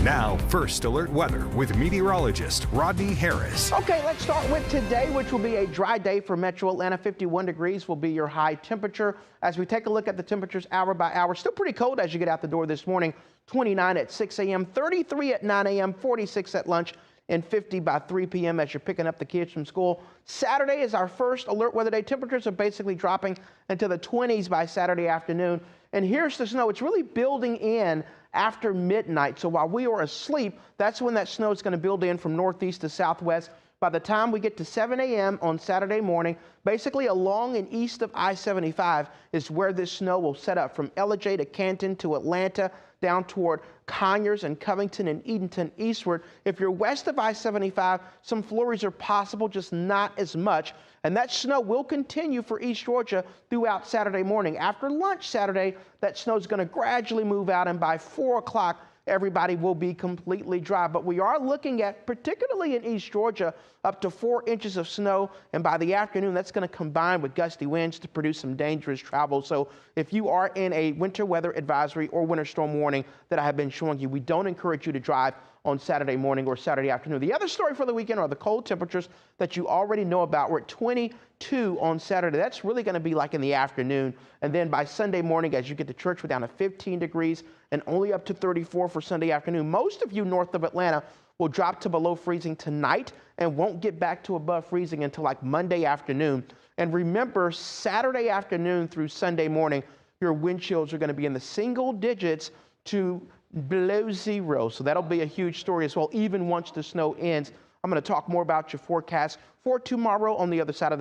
Now, First Alert Weather with meteorologist Rodney Harris. Okay, let's start with today, which will be a dry day for Metro Atlanta. 51 degrees will be your high temperature. As we take a look at the temperatures hour by hour, still pretty cold as you get out the door this morning. 29 at 6 a.m., 33 at 9 a.m., 46 at lunch, and 50 by 3 p.m. as you're picking up the kids from school. Saturday is our first alert weather day. Temperatures are basically dropping into the 20s by Saturday afternoon. And here's the snow. It's really building in after midnight. So while we are asleep, that's when that snow is going to build in from northeast to southwest. By the time we get to 7 a.m. on Saturday morning, basically along and east of I-75 is where this snow will set up, from Ellijay to Canton to Atlanta, down toward Conyers and Covington and Edenton eastward. If you're west of I-75, some flurries are possible, just not as much. And that snow will continue for East Georgia throughout Saturday morning. After lunch Saturday, that snow is going to gradually move out, and by 4 o'clock, everybody will be completely dry. But we are looking at, particularly in East Georgia, up to 4 inches of snow. And by the afternoon, that's going to combine with gusty winds to produce some dangerous travel. So if you are in a winter weather advisory or winter storm warning that I have been showing you, we don't encourage you to drive on Saturday morning or Saturday afternoon. The other story for the weekend are the cold temperatures that you already know about. We're at 22 on Saturday. That's really going to be like in the afternoon. And then by Sunday morning, as you get to church, we're down to 15 degrees and only up to 34 for Sunday afternoon. Most of you north of Atlanta will drop to below freezing tonight and won't get back to above freezing until like Monday afternoon. And remember, Saturday afternoon through Sunday morning, your wind chills are going to be in the single digits to below zero. So that'll be a huge story as well, even once the snow ends. I'm going to talk more about your forecast for tomorrow on the other side of the